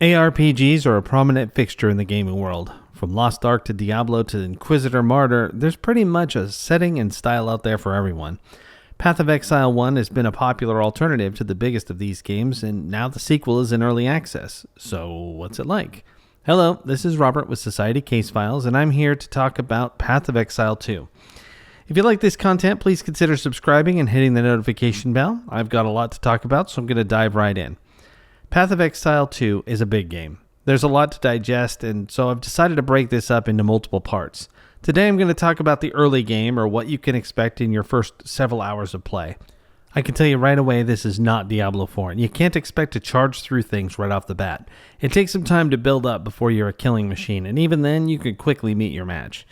ARPGs are a prominent fixture in the gaming world. From Lost Ark to Diablo to Inquisitor Martyr, there's pretty much a setting and style out there for everyone. Path of Exile 1 has been a popular alternative to the biggest of these games, and now the sequel is in early access. So, what's it like? Hello, this is Robert with Society Case Files, and I'm here to talk about Path of Exile 2. If you like this content, please consider subscribing and hitting the notification bell. I've got a lot to talk about, so I'm going to dive right in. Path of Exile 2 is a big game. There's a lot to digest, and so I've decided to break this up into multiple parts. Today I'm going to talk about the early game, or what you can expect in your first several hours of play. I can tell you right away this is not Diablo 4, and you can't expect to charge through things right off the bat. It takes some time to build up before you're a killing machine, and even then you can quickly meet your match.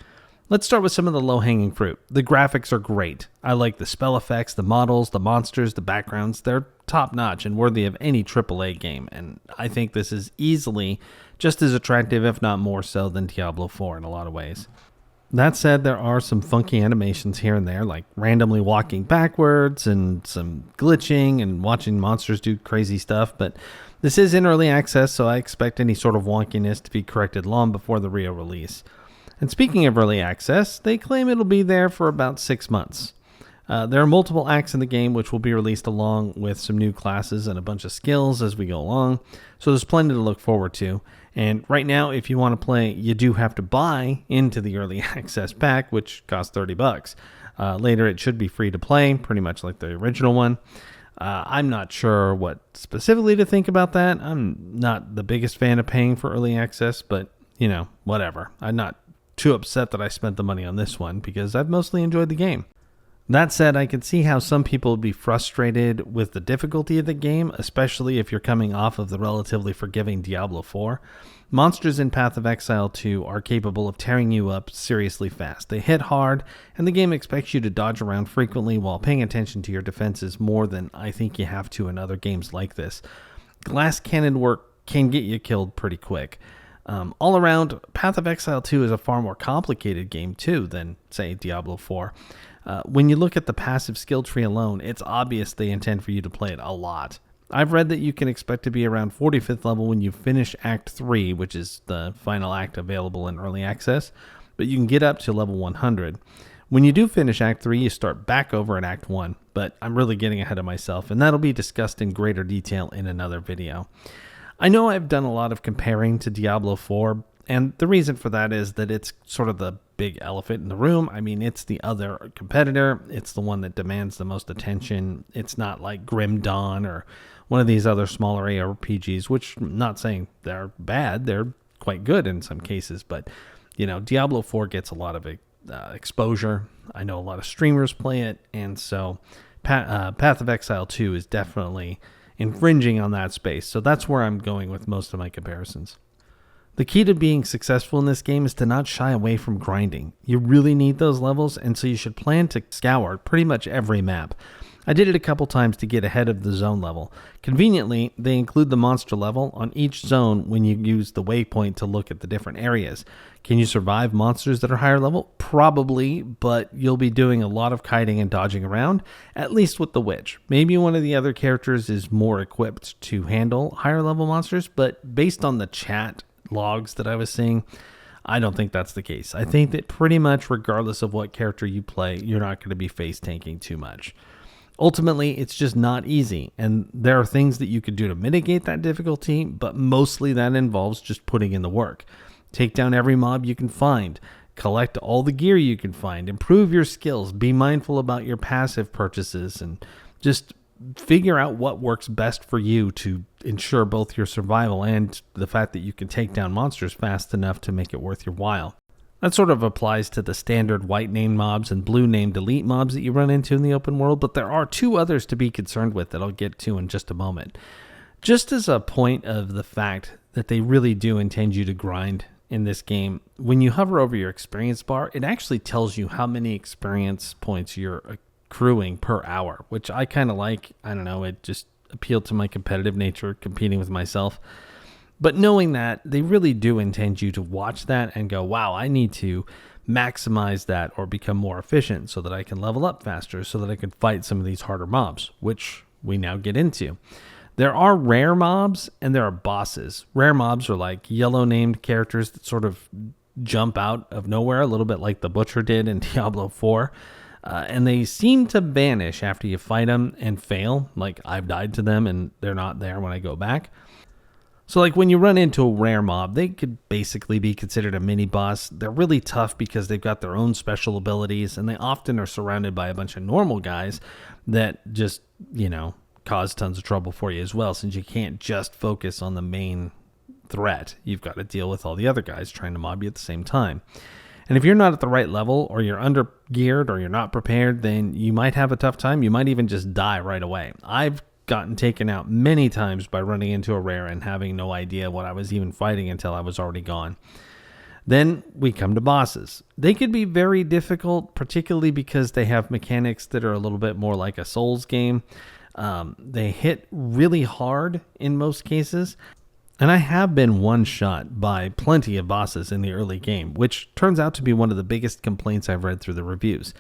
Let's start with some of the low-hanging fruit. The graphics are great. I like the spell effects, the models, the monsters, the backgrounds. They're top-notch and worthy of any AAA game, and I think this is easily just as attractive, if not more so, than Diablo 4 in a lot of ways. That said, there are some funky animations here and there, like randomly walking backwards and some glitching and watching monsters do crazy stuff, but this is in early access, so I expect any sort of wonkiness to be corrected long before the real release. And speaking of early access, they claim it'll be there for about 6 months. There are multiple acts in the game which will be released along with some new classes and a bunch of skills as we go along, so there's plenty to look forward to. And right now, if you want to play, you do have to buy into the early access pack, which costs $30. Later, it should be free to play, pretty much like the original one. I'm not sure what specifically to think about that. I'm not the biggest fan of paying for early access, but, whatever. I'm not too upset that I spent the money on this one because I've mostly enjoyed the game. That said, I can see how some people would be frustrated with the difficulty of the game, especially if you're coming off of the relatively forgiving Diablo 4. Monsters in Path of Exile 2 are capable of tearing you up seriously fast. They hit hard, and the game expects you to dodge around frequently while paying attention to your defenses more than I think you have to in other games like this. Glass cannon work can get you killed pretty quick. All around, Path of Exile 2 is a far more complicated game too than, say, Diablo 4. When you look at the passive skill tree alone, it's obvious they intend for you to play it a lot. I've read that you can expect to be around 45th level when you finish Act 3, which is the final act available in early access, but you can get up to level 100. When you do finish Act 3, you start back over at Act 1, but I'm really getting ahead of myself, and that'll be discussed in greater detail in another video. I know I've done a lot of comparing to Diablo 4, and the reason for that is that it's sort of the big elephant in the room. I mean, it's the other competitor. It's the one that demands the most attention. It's not like Grim Dawn or one of these other smaller ARPGs, which I'm not saying they're bad. They're quite good in some cases, but, Diablo 4 gets a lot of exposure. I know a lot of streamers play it, and so Path of Exile 2 is definitely infringing on that space. So that's where I'm going with most of my comparisons. The key to being successful in this game is to not shy away from grinding. You really need those levels, and so you should plan to scour pretty much every map. I did it a couple times to get ahead of the zone level. Conveniently, they include the monster level on each zone when you use the waypoint to look at the different areas. Can you survive monsters that are higher level? Probably, but you'll be doing a lot of kiting and dodging around, at least with the witch. Maybe one of the other characters is more equipped to handle higher level monsters, but based on the chat logs that I was seeing, I don't think that's the case. I think that pretty much regardless of what character you play, you're not going to be face tanking too much. Ultimately, it's just not easy, and there are things that you could do to mitigate that difficulty, but mostly that involves just putting in the work. Take down every mob you can find, collect all the gear you can find, improve your skills, be mindful about your passive purchases, and just figure out what works best for you to ensure both your survival and the fact that you can take down monsters fast enough to make it worth your while. That sort of applies to the standard white named mobs and blue named elite mobs that you run into in the open world, but there are two others to be concerned with that I'll get to in just a moment. Just as a point of the fact that they really do intend you to grind in this game, when you hover over your experience bar, it actually tells you how many experience points you're accruing per hour, which I kind of like. I don't know, it just appealed to my competitive nature, competing with myself. But knowing that, they really do intend you to watch that and go, wow, I need to maximize that or become more efficient so that I can level up faster, so that I can fight some of these harder mobs, which we now get into. There are rare mobs and there are bosses. Rare mobs are like yellow named characters that sort of jump out of nowhere, a little bit like the Butcher did in Diablo 4. And they seem to vanish after you fight them and fail. Like, I've died to them and they're not there when I go back. So like when you run into a rare mob, they could basically be considered a mini boss. They're really tough because they've got their own special abilities, and they often are surrounded by a bunch of normal guys that just, cause tons of trouble for you as well, since you can't just focus on the main threat. You've got to deal with all the other guys trying to mob you at the same time. And if you're not at the right level, or you're under geared, or you're not prepared, then you might have a tough time. You might even just die right away. I've gotten taken out many times by running into a rare and having no idea what I was even fighting until I was already gone. Then we come to bosses. They could be very difficult, particularly because they have mechanics that are a little bit more like a Souls game. They hit really hard in most cases. And I have been one-shot by plenty of bosses in the early game, which turns out to be one of the biggest complaints I've read through the reviews.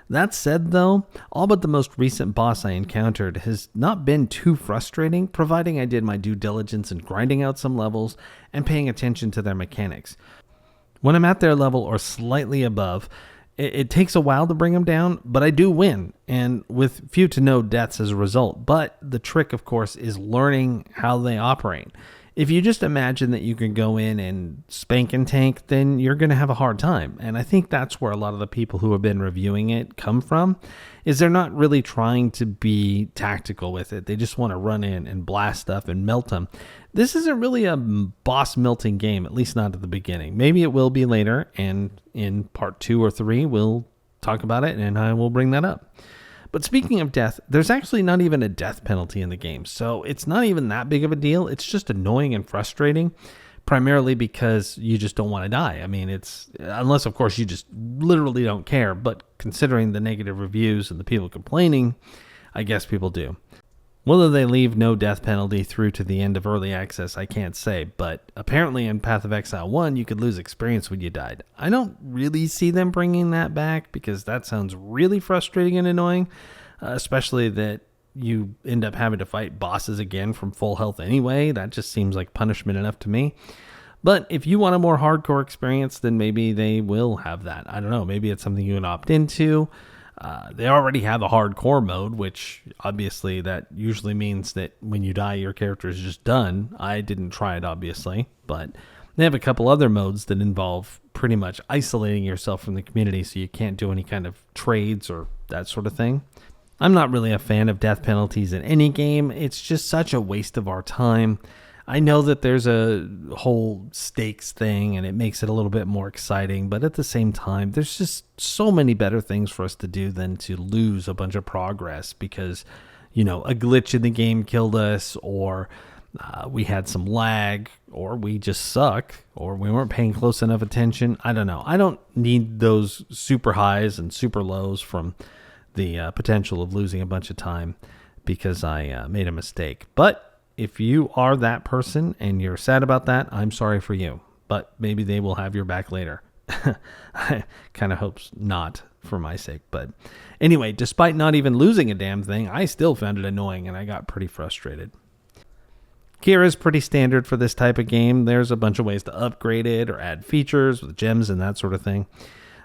That said, though, all but the most recent boss I encountered has not been too frustrating, providing I did my due diligence in grinding out some levels and paying attention to their mechanics. When I'm at their level or slightly above, it takes a while to bring them down, but I do win, and with few to no deaths as a result. But the trick, of course, is learning how they operate. If you just imagine that you can go in and spank and tank, then you're going to have a hard time. And I think that's where a lot of the people who have been reviewing it come from, is they're not really trying to be tactical with it. They just want to run in and blast stuff and melt them. This isn't really a boss melting game, at least not at the beginning. Maybe it will be later, and in part 2 or 3, we'll talk about it and I will bring that up. But speaking of death, there's actually not even a death penalty in the game, so it's not even that big of a deal. It's just annoying and frustrating, primarily because you just don't want to die. I mean, it's unless, of course, you just literally don't care, but considering the negative reviews and the people complaining, I guess people do. Whether they leave no death penalty through to the end of early access, I can't say, but apparently in Path of Exile 1, you could lose experience when you died. I don't really see them bringing that back because that sounds really frustrating and annoying, especially that you end up having to fight bosses again from full health anyway. That just seems like punishment enough to me. But if you want a more hardcore experience, then maybe they will have that. I don't know. Maybe it's something you can opt into. They already have a hardcore mode, which obviously that usually means that when you die, your character is just done. I didn't try it, obviously, but they have a couple other modes that involve pretty much isolating yourself from the community so you can't do any kind of trades or that sort of thing. I'm not really a fan of death penalties in any game. It's just such a waste of our time. I know that there's a whole stakes thing and it makes it a little bit more exciting, but at the same time, there's just so many better things for us to do than to lose a bunch of progress because, a glitch in the game killed us, or we had some lag, or we just suck, or we weren't paying close enough attention. I don't know. I don't need those super highs and super lows from the potential of losing a bunch of time because I made a mistake. But if you are that person and you're sad about that, I'm sorry for you. But maybe they will have your back later. I kind of hope not for my sake. But anyway, despite not even losing a damn thing, I still found it annoying and I got pretty frustrated. Gear is pretty standard for this type of game. There's a bunch of ways to upgrade it or add features with gems and that sort of thing.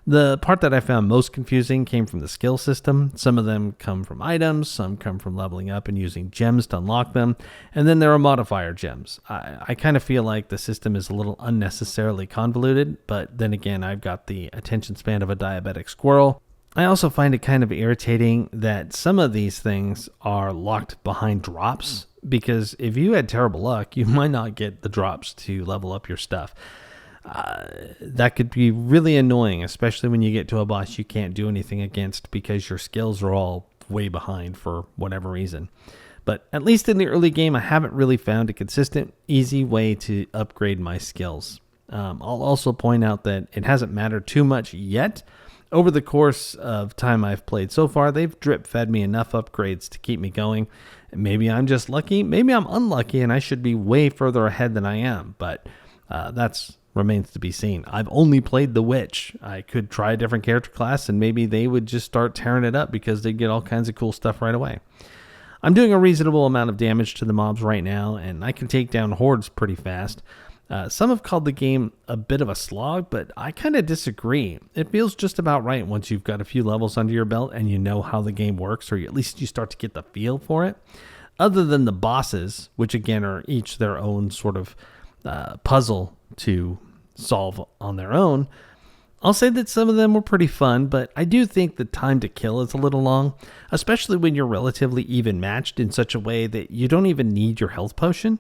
The part that I found most confusing came from the skill system. Some of them come from items, some come from leveling up and using gems to unlock them, and then there are modifier gems. I kind of feel like the system is a little unnecessarily convoluted, but then again, I've got the attention span of a diabetic squirrel. I also find it kind of irritating that some of these things are locked behind drops, because if you had terrible luck, you might not get the drops to level up your stuff. That could be really annoying, especially when you get to a boss you can't do anything against because your skills are all way behind for whatever reason. But at least in the early game, I haven't really found a consistent, easy way to upgrade my skills. I'll also point out that it hasn't mattered too much yet. Over the course of time I've played so far, they've drip-fed me enough upgrades to keep me going. Maybe I'm just lucky, maybe I'm unlucky, and I should be way further ahead than I am, but that's remains to be seen. I've only played the Witch. I could try a different character class and maybe they would just start tearing it up because they get all kinds of cool stuff right away. I'm doing a reasonable amount of damage to the mobs right now, and I can take down hordes pretty fast. Some have called the game a bit of a slog, but I kind of disagree. It feels just about right once you've got a few levels under your belt and you know how the game works, or at least you start to get the feel for it. Other than the bosses, which again are each their own sort of puzzle to solve on their own, I'll say that some of them were pretty fun, but I do think the time to kill is a little long, especially when you're relatively even matched in such a way that you don't even need your health potion.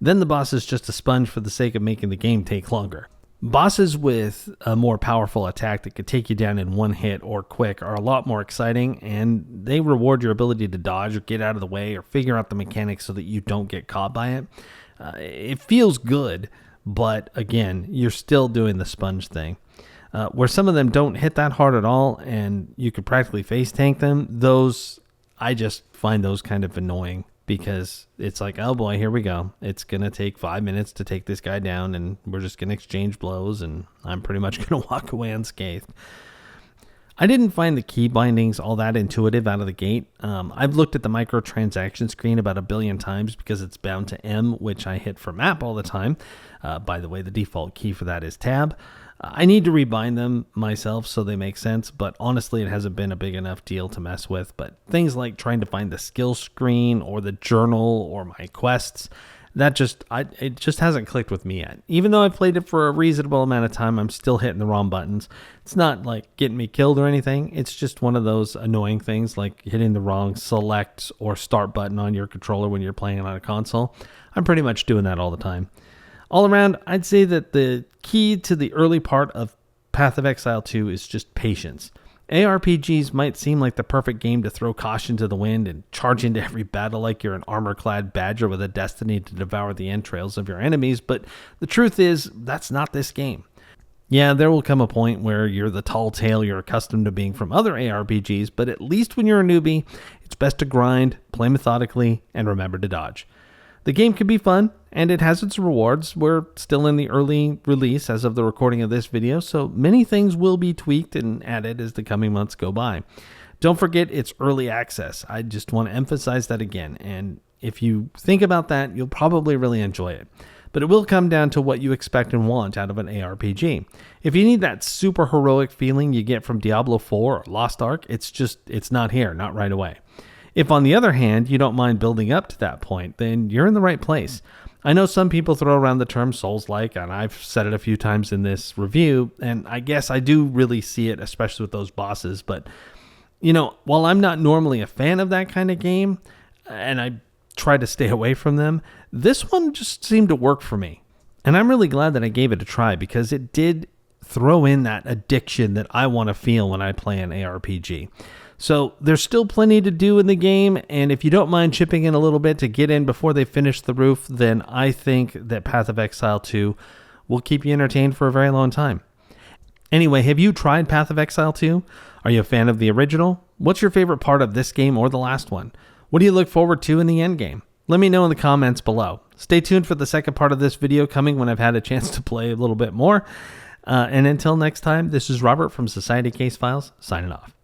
Then the boss is just a sponge for the sake of making the game take longer. Bosses with a more powerful attack that could take you down in one hit or quick are a lot more exciting, and they reward your ability to dodge or get out of the way or figure out the mechanics so that you don't get caught by it. It feels good, but again, you're still doing the sponge thing. Where some of them don't hit that hard at all and you could practically face tank them, I just find those kind of annoying. Because it's like, oh boy, here we go. It's going to take 5 minutes to take this guy down, and we're just going to exchange blows, and I'm pretty much going to walk away unscathed. I didn't find the key bindings all that intuitive out of the gate. I've looked at the microtransaction screen about 1 billion times because it's bound to M, which I hit for map all the time. By the way, the default key for that is tab. I need to rebind them myself so they make sense, but honestly, it hasn't been a big enough deal to mess with. But things like trying to find the skill screen or the journal or my quests, it just hasn't clicked with me yet. Even though I've played it for a reasonable amount of time, I'm still hitting the wrong buttons. It's not like getting me killed or anything. It's just one of those annoying things like hitting the wrong select or start button on your controller when you're playing on a console. I'm pretty much doing that all the time. All around, I'd say that the key to the early part of Path of Exile 2 is just patience. ARPGs might seem like the perfect game to throw caution to the wind and charge into every battle like you're an armor-clad badger with a destiny to devour the entrails of your enemies, but the truth is, that's not this game. Yeah, there will come a point where you're the tall tale you're accustomed to being from other ARPGs, but at least when you're a newbie, it's best to grind, play methodically, and remember to dodge. The game can be fun, and it has its rewards. We're still in the early release as of the recording of this video, so many things will be tweaked and added as the coming months go by. Don't forget it's early access. I just want to emphasize that again, and if you think about that, you'll probably really enjoy it. But it will come down to what you expect and want out of an ARPG. If you need that super heroic feeling you get from Diablo 4 or Lost Ark, it's not here, not right away. If, on the other hand, you don't mind building up to that point, then you're in the right place. I know some people throw around the term Souls-like, and I've said it a few times in this review, and I guess I do really see it, especially with those bosses. But, while I'm not normally a fan of that kind of game, and I try to stay away from them, this one just seemed to work for me. And I'm really glad that I gave it a try, because it did throw in that addiction that I want to feel when I play an ARPG. So there's still plenty to do in the game, and if you don't mind chipping in a little bit to get in before they finish the roof, then I think that Path of Exile 2 will keep you entertained for a very long time. Anyway, have you tried Path of Exile 2? Are you a fan of the original? What's your favorite part of this game or the last one? What do you look forward to in the end game? Let me know in the comments below. Stay tuned for the second part of this video coming when I've had a chance to play a little bit more. And until next time, this is Robert from Society Case Files, signing off.